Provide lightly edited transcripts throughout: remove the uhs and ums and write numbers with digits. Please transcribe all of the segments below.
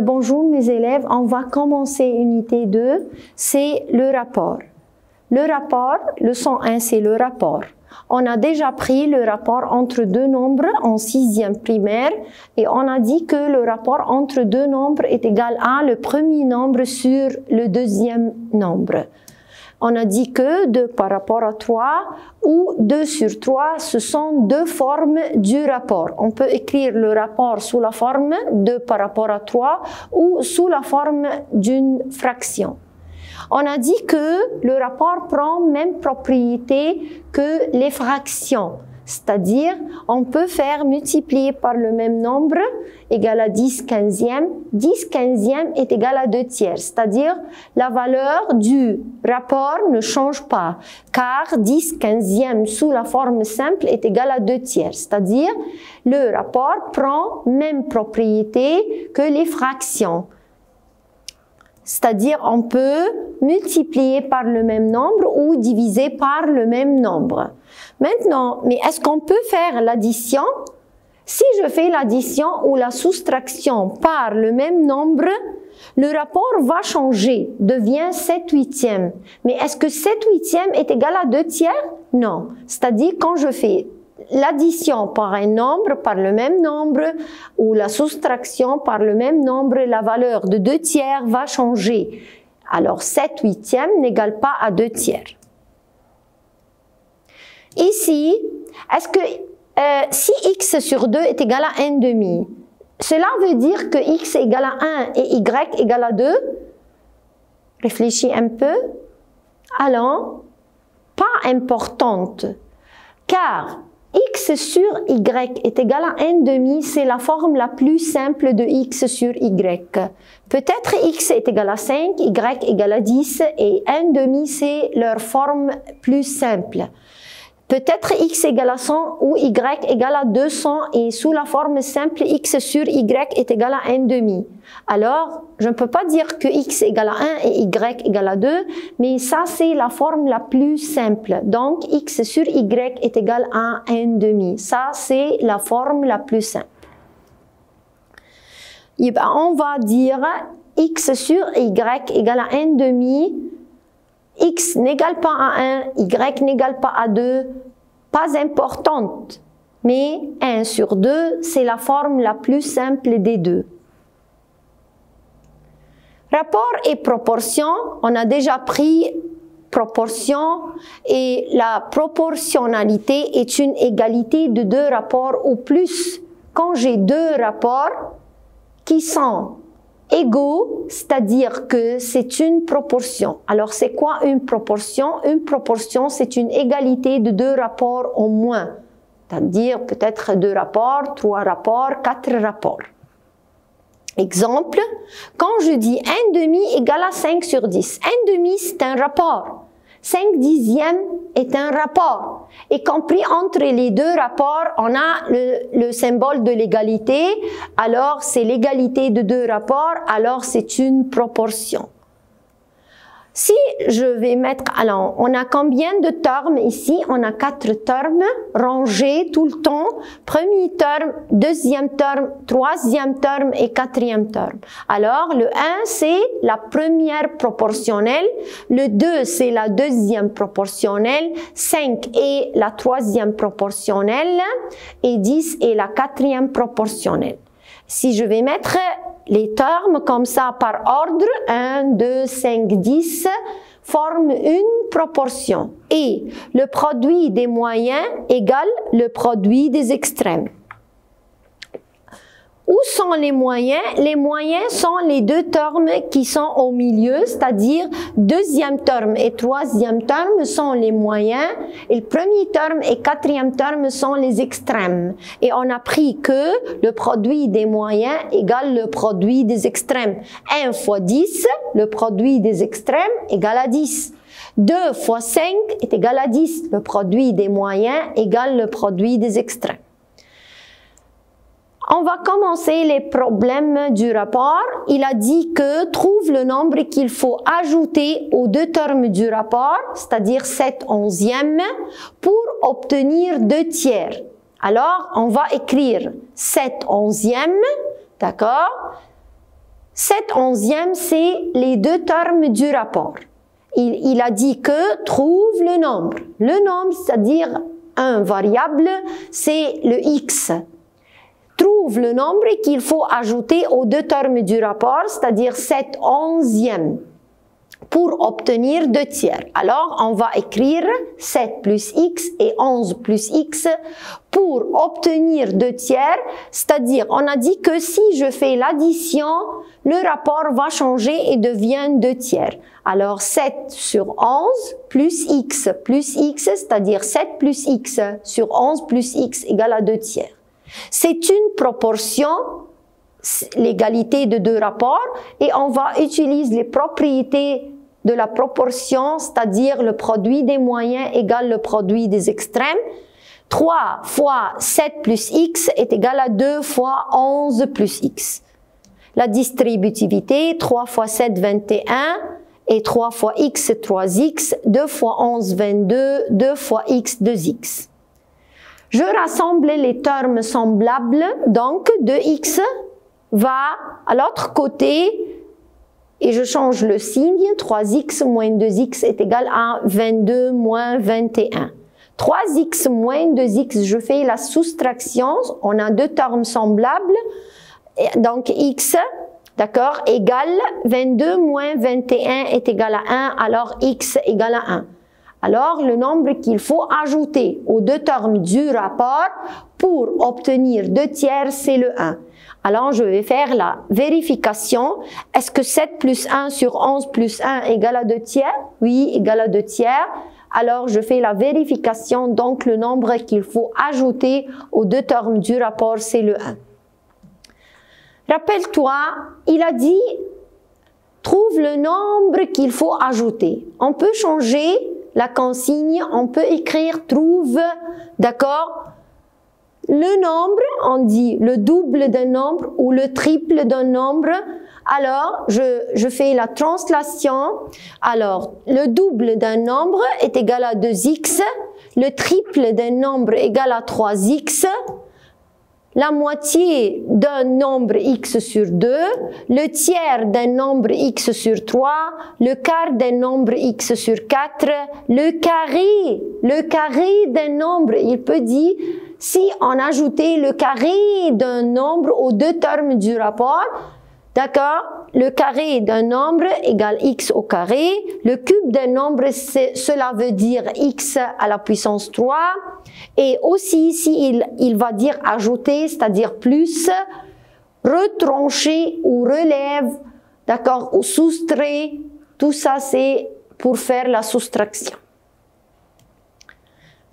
Bonjour mes élèves, on va commencer unité 2, c'est le rapport. Le rapport, leçon 1, c'est le rapport. On a déjà pris le rapport entre deux nombres en 6e primaire et on a dit que le rapport entre deux nombres est égal à le premier nombre sur le deuxième nombre. On a dit que 2 par rapport à 3 ou 2 sur 3, ce sont deux formes du rapport. On peut écrire le rapport sous la forme 2 par rapport à 3 ou sous la forme d'une fraction. On a dit que le rapport prend même propriété que les fractions, c'est-à-dire on peut faire multiplier par le même nombre égal à 10 quinzième. 10 quinzième est égal à 2 tiers, c'est-à-dire la valeur du rapport ne change pas, car 10 quinzième sous la forme simple est égal à 2 tiers, c'est-à-dire le rapport prend même propriété que les fractions. C'est-à-dire on peut multiplier par le même nombre ou diviser par le même nombre. Maintenant, mais est-ce qu'on peut faire l'addition? Si je fais l'addition ou la soustraction par le même nombre, le rapport va changer, devient 7 huitièmes. Mais est-ce que 7 huitièmes est égal à 2 tiers? Non. C'est-à-dire quand je fais l'addition par un nombre, par le même nombre, ou la soustraction par le même nombre, la valeur de 2 tiers va changer. Alors 7 huitièmes n'égale pas à 2 tiers. Ici, est-ce que si x sur 2 est égal à 1 demi, cela veut dire que x est égal à 1 et y égale à 2? Réfléchis un peu. Alors, pas importante, car x sur y est égal à 1 demi, c'est la forme la plus simple de x sur y. Peut-être x est égal à 5, y égale à 10 et 1 demi c'est leur forme plus simple. Peut-être x égale à 100 ou y égale à 200 et sous la forme simple x sur y est égal à 1 demi. Alors, je ne peux pas dire que x égale à 1 et y égale à 2, mais ça c'est la forme la plus simple. Donc, x sur y est égal à 1 demi. Ça c'est la forme la plus simple. Et ben, on va dire x sur y égale à 1 demi. X n'égale pas à 1, Y n'égale pas à 2, pas importante, mais 1 sur 2, c'est la forme la plus simple des deux. Rapport et proportion, on a déjà pris proportion et la proportionnalité est une égalité de deux rapports ou plus. Quand j'ai deux rapports qui sont égaux, c'est-à-dire que c'est une proportion. Alors, c'est quoi une proportion? Une proportion, c'est une égalité de deux rapports au moins. C'est-à-dire peut-être 2 rapports, 3 rapports, 4 rapports. Exemple, quand je dis 1 demi égale à 5 sur 10. 1 demi, c'est un rapport. 5 dixièmes est un rapport. Et compris entre les deux rapports, on a le symbole de l'égalité. Alors, c'est l'égalité de deux rapports, alors c'est une proportion. Si je vais mettre, alors, on a combien de termes ici? On a 4 termes rangés tout le temps. Premier terme, deuxième terme, troisième terme et quatrième terme. Alors, le 1, c'est la première proportionnelle. Le 2, c'est la deuxième proportionnelle. 5 est la troisième proportionnelle. Et 10 est la quatrième proportionnelle. Si je vais mettre les termes comme ça par ordre, 1, 2, 5, 10, forment une proportion. Et le produit des moyens égale le produit des extrêmes. Où sont les moyens? Les moyens sont les deux termes qui sont au milieu, c'est-à-dire deuxième terme et troisième terme sont les moyens et le premier terme et quatrième terme sont les extrêmes. Et on a appris que le produit des moyens égale le produit des extrêmes. 1 fois 10, le produit des extrêmes égale à 10. 2 fois 5 est égal à 10. Le produit des moyens égale le produit des extrêmes. On va commencer les problèmes du rapport. Il a dit que trouve le nombre qu'il faut ajouter aux deux termes du rapport, c'est-à-dire 7 onzièmes, pour obtenir 2 tiers. Alors, on va écrire 7 onzièmes, d'accord? 7 onzièmes, c'est les deux termes du rapport. Il a dit que trouve le nombre. Le nombre, c'est-à-dire un variable, c'est le x. Trouve le nombre qu'il faut ajouter aux deux termes du rapport, c'est-à-dire 7 onzièmes, pour obtenir 2 tiers. Alors, on va écrire 7 plus x et 11 plus x pour obtenir 2 tiers, c'est-à-dire, on a dit que si je fais l'addition, le rapport va changer et devient 2 tiers. Alors, 7 sur 11 plus x, c'est-à-dire 7 plus x sur 11 plus x égale à 2 tiers. C'est une proportion, l'égalité de deux rapports, et on va utiliser les propriétés de la proportion, c'est-à-dire le produit des moyens égale le produit des extrêmes. 3 fois 7 plus x est égal à 2 fois 11 plus x. La distributivité, 3 fois 7, 21, et 3 fois x, 3x, 2 fois 11, 22, 2 fois x, 2x. Je rassemble les termes semblables, donc 2x va à l'autre côté et je change le signe, 3x moins 2x est égal à 22 moins 21. 3x moins 2x, je fais la soustraction, on a deux termes semblables, donc x, d'accord, égale 22 moins 21 est égal à 1, alors x égale à 1. Alors, le nombre qu'il faut ajouter aux deux termes du rapport pour obtenir 2 tiers, c'est le 1. Alors, je vais faire la vérification. Est-ce que 7 plus 1 sur 11 plus 1 égale à 2 tiers? Oui, égale à 2 tiers. Alors, je fais la vérification. Donc, le nombre qu'il faut ajouter aux deux termes du rapport, c'est le 1. Rappelle-toi, il a dit, trouve le nombre qu'il faut ajouter. On peut changer la consigne, on peut écrire trouve, d'accord? Le nombre, on dit le double d'un nombre ou le triple d'un nombre. Alors, je fais la translation. Alors, le double d'un nombre est égal à 2x, le triple d'un nombre est égal à 3x, la moitié d'un nombre x sur 2, le tiers d'un nombre x sur 3, le quart d'un nombre x sur 4, le carré d'un nombre, il peut dire, si on ajoutait le carré d'un nombre aux deux termes du rapport, d'accord, le carré d'un nombre égale x au carré, le cube d'un nombre, cela veut dire x à la puissance 3, et aussi ici il va dire ajouter, c'est-à-dire plus, retrancher ou relève, d'accord, ou soustrait, tout ça c'est pour faire la soustraction.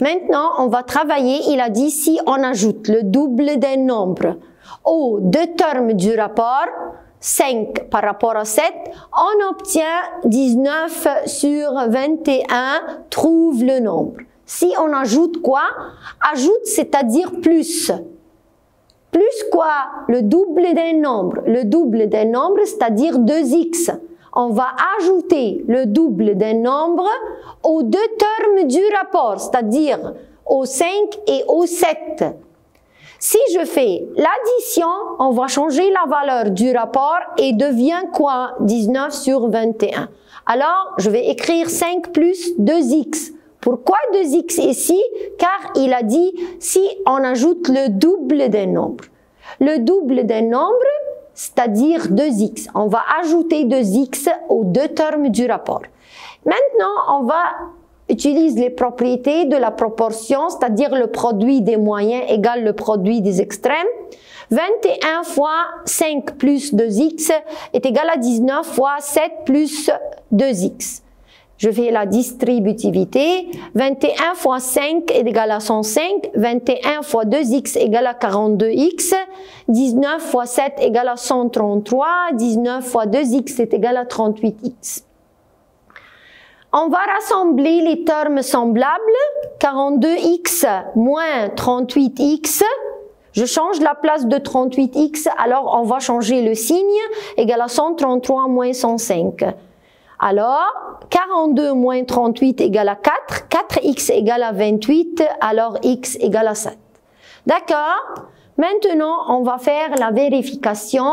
Maintenant, on va travailler, il a dit si on ajoute le double d'un nombre aux deux termes du rapport, 5 par rapport à 7, on obtient 19 sur 21, trouve le nombre. Si on ajoute quoi? Ajoute, c'est-à-dire plus. Plus quoi? Le double d'un nombre. Le double d'un nombre, c'est-à-dire 2x. On va ajouter le double d'un nombre aux deux termes du rapport, c'est-à-dire au 5 et au 7. Si je fais l'addition, on va changer la valeur du rapport et devient quoi? 19 sur 21. Alors, je vais écrire 5 plus 2x. Pourquoi 2x ici? Car il a dit si on ajoute le double d'un nombre. Le double d'un nombre, c'est-à-dire 2x. On va ajouter 2x aux deux termes du rapport. Maintenant, on va utiliser les propriétés de la proportion, c'est-à-dire le produit des moyens égale le produit des extrêmes. 21 fois 5 plus 2x est égal à 19 fois 7 plus 2x. Je fais la distributivité. 21 fois 5 est égal à 105. 21 fois 2x est égal à 42x. 19 fois 7 est égal à 133. 19 fois 2x est égal à 38x. On va rassembler les termes semblables. 42x moins 38x. Je change la place de 38x, alors on va changer le signe. Égal à 133 moins 105. Alors, 42 moins 38 égale à 4, 4x égale à 28, alors x égale à 7. D'accord? Maintenant, on va faire la vérification.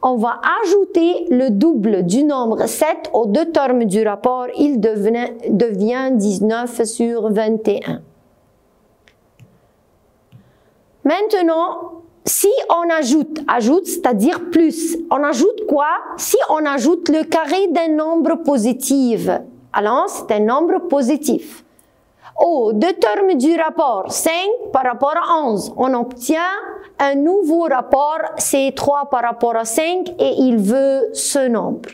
On va ajouter le double du nombre 7 aux deux termes du rapport. Il devient 19 sur 21. Maintenant, si on ajoute, c'est-à-dire plus, on ajoute quoi? Si on ajoute le carré d'un nombre positif, alors c'est un nombre positif. Aux deux termes du rapport, 5 par rapport à 11, on obtient un nouveau rapport, c'est 3 par rapport à 5 et il veut ce nombre.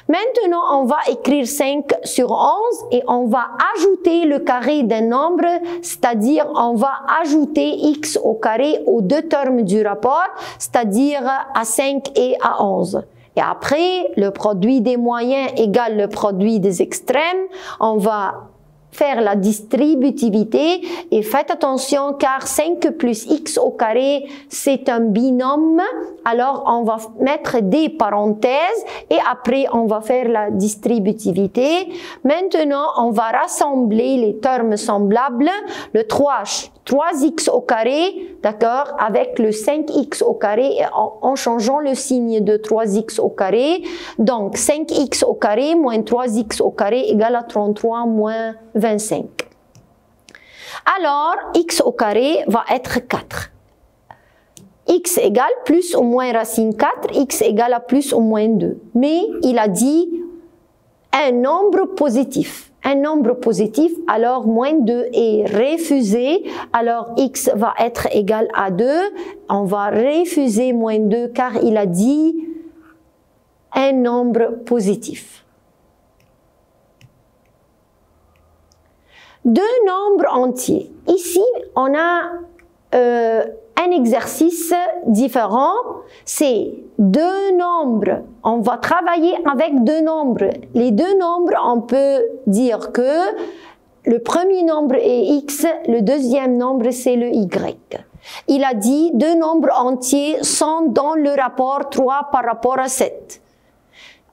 Maintenant, on va écrire 5 sur 11 et on va ajouter le carré d'un nombre, c'est-à-dire on va ajouter x au carré aux deux termes du rapport, c'est-à-dire à 5 et à 11. Et après, le produit des moyens égale le produit des extrêmes, on va faire la distributivité et faites attention car 5 plus x au carré c'est un binôme, alors on va mettre des parenthèses et après on va faire la distributivité. Maintenant on va rassembler les termes semblables, le 3x au carré, d'accord, avec le 5x au carré en changeant le signe de 3x au carré. Donc 5x au carré moins 3x au carré égale à 33 moins 25. Alors, x au carré va être 4. X égale plus ou moins racine 4, x égale à plus ou moins 2. Mais il a dit un nombre positif. Un nombre positif, alors moins 2 est refusé, alors x va être égal à 2. On va refuser moins 2 car il a dit un nombre positif. Deux nombres entiers. Ici, on a un exercice différent. C'est deux nombres. On va travailler avec deux nombres. Les deux nombres, on peut dire que le premier nombre est x, le deuxième nombre c'est le y. Il a dit deux nombres entiers sont dans le rapport 3 par rapport à 7.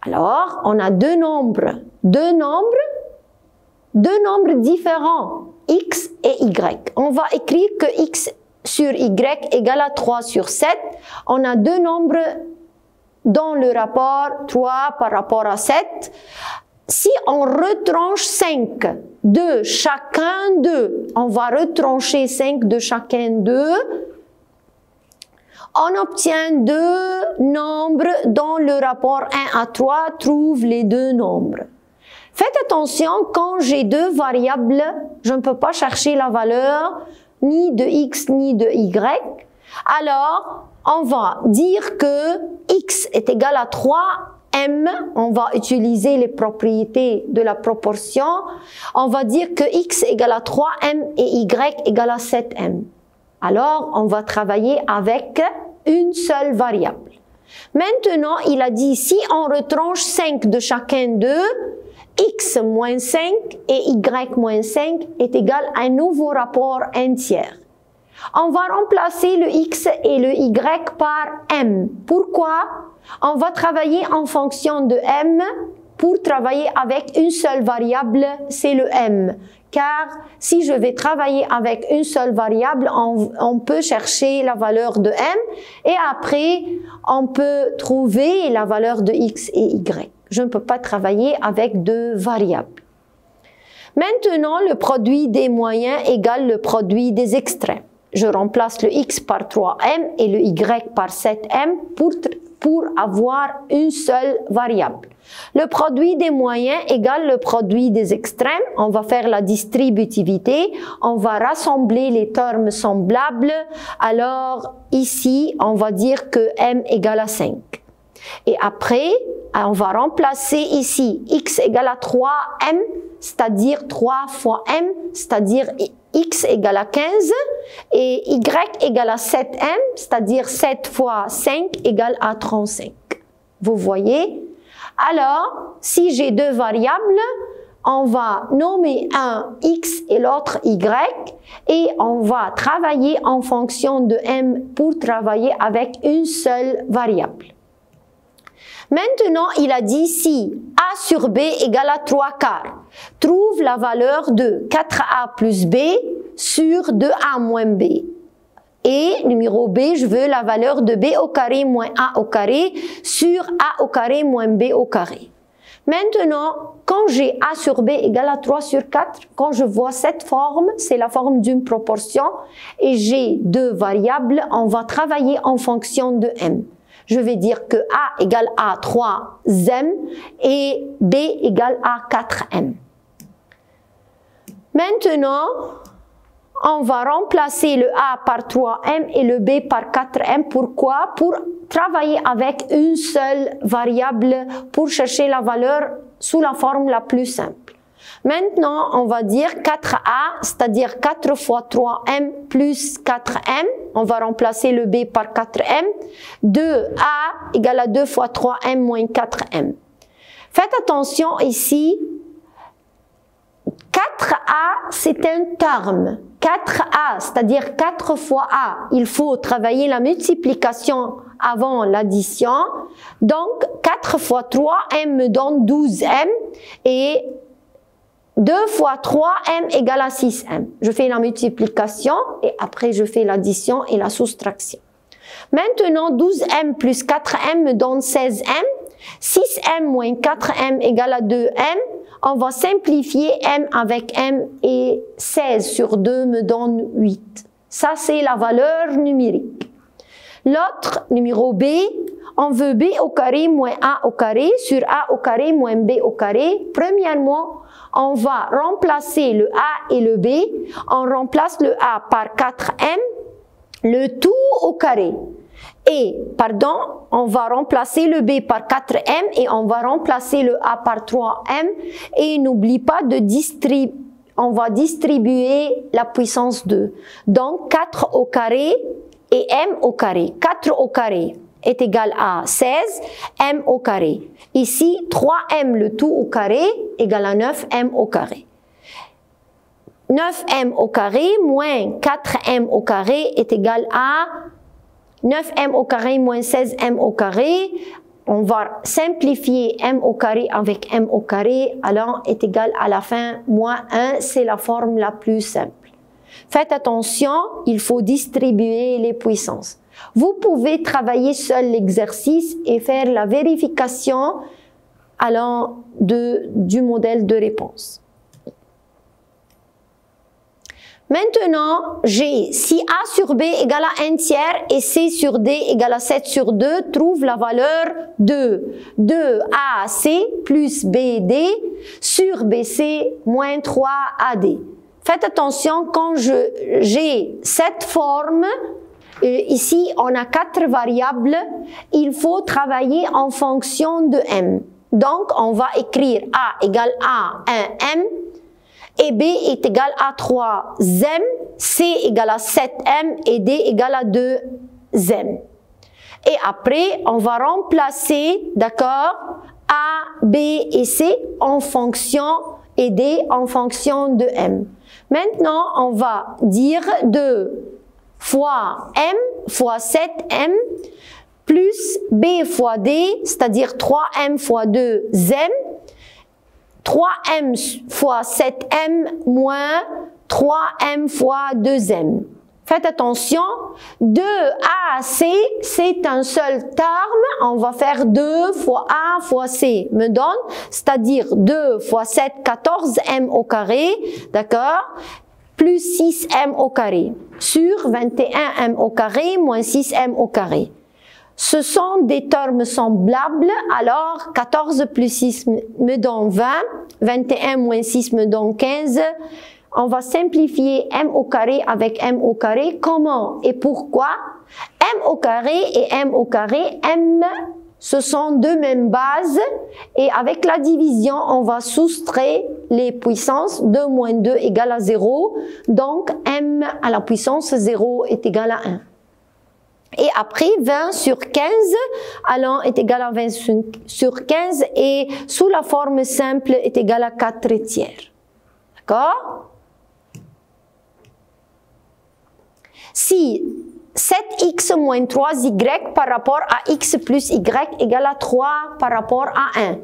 Alors, on a deux nombres différents, x et y. On va écrire que x sur y égale à 3 sur 7. On a deux nombres dans le rapport 3 par rapport à 7. Si on retranche 5 de chacun d'eux, on va retrancher 5 de chacun d'eux, on obtient deux nombres dans le rapport 1 à 3, trouve les deux nombres. Faites attention, quand j'ai deux variables, je ne peux pas chercher la valeur ni de x ni de y. Alors, on va dire que x est égal à 3m. On va utiliser les propriétés de la proportion. On va dire que x égale à 3m et y égale à 7m. Alors, on va travailler avec une seule variable. Maintenant, il a dit si on retranche 5 de chacun d'eux, x moins 5 et y moins 5 est égal à un nouveau rapport entier. On va remplacer le x et le y par m. Pourquoi? On va travailler en fonction de m pour travailler avec une seule variable, c'est le m. Car si je vais travailler avec une seule variable, on peut chercher la valeur de m et après on peut trouver la valeur de x et y. Je ne peux pas travailler avec deux variables. Maintenant, le produit des moyens égale le produit des extrêmes. Je remplace le x par 3m et le y par 7m pour avoir une seule variable. Le produit des moyens égale le produit des extrêmes. On va faire la distributivité. On va rassembler les termes semblables. Alors, ici, on va dire que m égale à 5. Et après, on va remplacer ici x égale à 3m, c'est-à-dire 3 fois m, c'est-à-dire x égale à 15, et y égale à 7m, c'est-à-dire 7 fois 5 égale à 35. Vous voyez? Alors, si j'ai deux variables, on va nommer un x et l'autre y, et on va travailler en fonction de m pour travailler avec une seule variable. Maintenant, il a dit si a sur b égale à 3 quarts, trouve la valeur de 4a plus b sur 2a moins b. Et numéro B, je veux la valeur de B au carré moins A au carré sur A au carré moins B au carré. Maintenant, quand j'ai A sur B égale à 3 sur 4, quand je vois cette forme, c'est la forme d'une proportion et j'ai deux variables, on va travailler en fonction de M. Je vais dire que A égale à 3M et B égale à 4M. Maintenant, on va remplacer le A par 3M et le B par 4M. Pourquoi? Pour travailler avec une seule variable pour chercher la valeur sous la forme la plus simple. Maintenant, on va dire 4A, c'est-à-dire 4 fois 3M plus 4M. On va remplacer le B par 4M. 2A égale à 2 fois 3M moins 4M. Faites attention ici. 4A, c'est un terme. 4A, c'est-à-dire 4 fois A. Il faut travailler la multiplication avant l'addition. Donc, 4 fois 3M me donne 12M et 2 fois 3M égale à 6M. Je fais la multiplication et après je fais l'addition et la soustraction. Maintenant, 12M plus 4M me donne 16M. 6M moins 4M égale à 2M. On va simplifier M avec M et 16 sur 2 me donne 8. Ça, c'est la valeur numérique. L'autre, numéro B, on veut B au carré moins A au carré sur A au carré moins B au carré. Premièrement, on va remplacer le A et le B. On remplace le A par 4M, le tout au carré. Et, pardon, on va remplacer le B par 4M et on va remplacer le A par 3M. Et n'oublie pas de on va distribuer la puissance 2. Donc, 4 au carré et M au carré. 4 au carré est égal à 16, M au carré. Ici, 3M le tout au carré égale à 9M au carré. 9M au carré moins 4M au carré est égal à 9M au carré moins 16M au carré. On va simplifier M au carré avec M au carré. Alors, est égal à la fin moins 1. C'est la forme la plus simple. Faites attention, il faut distribuer les puissances. Vous pouvez travailler seul l'exercice et faire la vérification allant du modèle de réponse. Maintenant, j'ai si A sur B égale à 1 tiers et C sur D égale à 7 sur 2, trouve la valeur de 2AC plus BD sur BC moins 3AD. Faites attention, quand j'ai cette forme, ici on a 4 variables, il faut travailler en fonction de M. Donc, on va écrire A égale à 1M, et B est égal à 3M, C égale à 7M et D égale à 2M. Et après, on va remplacer, d'accord, A, B et C en fonction et D en fonction de M. Maintenant, on va dire 2 fois M fois 7M plus B fois D, c'est-à-dire 3M fois 2M, 3M fois 7M moins 3M fois 2M. Faites attention, 2AC, c'est un seul terme. On va faire 2 fois A fois C, me donne, c'est-à-dire 2 fois 7, 14M au carré, d'accord, plus 6M au carré, sur 21M au carré moins 6M au carré. Ce sont des termes semblables, alors 14 plus 6 me donne 20, 21 moins 6 me donne 15. On va simplifier M au carré avec M au carré. Comment et pourquoi? M au carré et M au carré, M, ce sont deux mêmes bases et avec la division, on va soustraire les puissances. 2 moins 2 égale à 0, donc M à la puissance 0 est égal à 1. Et après, 20 sur 15, alors est égal à 20 sur 15 et sous la forme simple est égal à 4 tiers. D'accord? Si 7x moins 3y par rapport à x plus y égale à 3 par rapport à 1,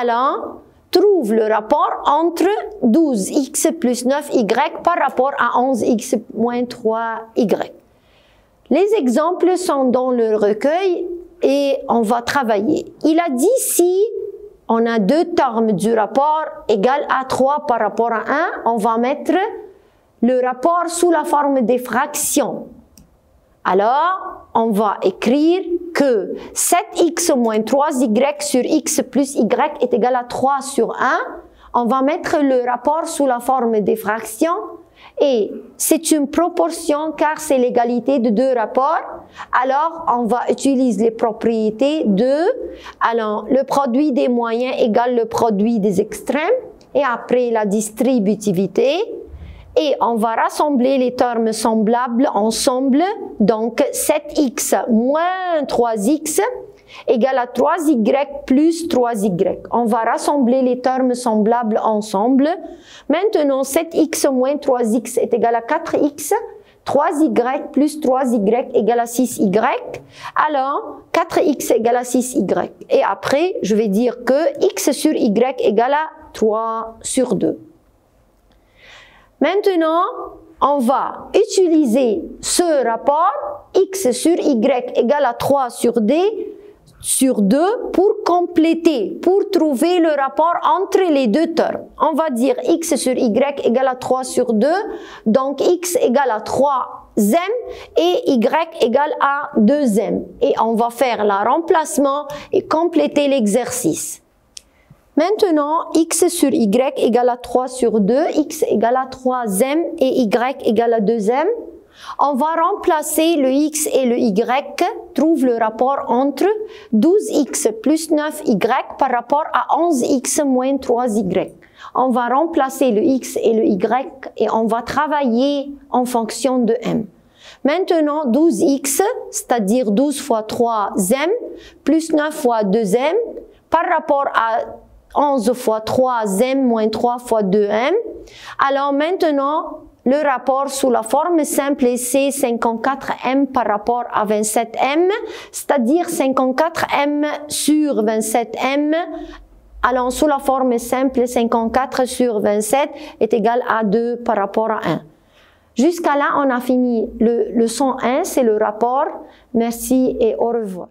alors trouve le rapport entre 12x plus 9y par rapport à 11x moins 3y. Les exemples sont dans le recueil et on va travailler. Il a dit si on a 2 termes du rapport égal à 3 par rapport à 1, on va mettre le rapport sous la forme des fractions. Alors, on va écrire que 7x moins 3y sur x plus y est égal à 3 sur 1. On va mettre le rapport sous la forme des fractions et c'est une proportion car c'est l'égalité de 2 rapports. Alors, on va utiliser les propriétés de, alors, le produit des moyens égale le produit des extrêmes et après la distributivité. Et on va rassembler les termes semblables ensemble. Donc, 7x moins 3x égale à 3y plus 3y. On va rassembler les termes semblables ensemble. Maintenant, 7x moins 3x est égal à 4x. 3y plus 3y égale à 6y. Alors, 4x égale à 6y. Et après, je vais dire que x sur y égale à 3 sur 2. Maintenant, on va utiliser ce rapport x sur y égale à 3 sur 2 pour compléter, pour trouver le rapport entre les 2 termes. On va dire x sur y égale à 3 sur 2, donc x égale à 3m et y égale à 2m. Et on va faire le remplacement et compléter l'exercice. Maintenant, x sur y égale à 3 sur 2, x égale à 3m et y égale à 2m. On va remplacer le x et le y, trouve le rapport entre 12x plus 9y par rapport à 11x moins 3y. On va remplacer le x et le y et on va travailler en fonction de m. Maintenant, 12x, c'est-à-dire 12 fois 3m, plus 9 fois 2m, par rapport à 11 fois 3m moins 3 fois 2m. Alors maintenant, le rapport sous la forme simple c'est 54m par rapport à 27m, c'est-à-dire 54m sur 27m. Alors sous la forme simple, 54 sur 27 est égal à 2 par rapport à 1. Jusqu'à là, on a fini le leçon 1, c'est le rapport. Merci et au revoir.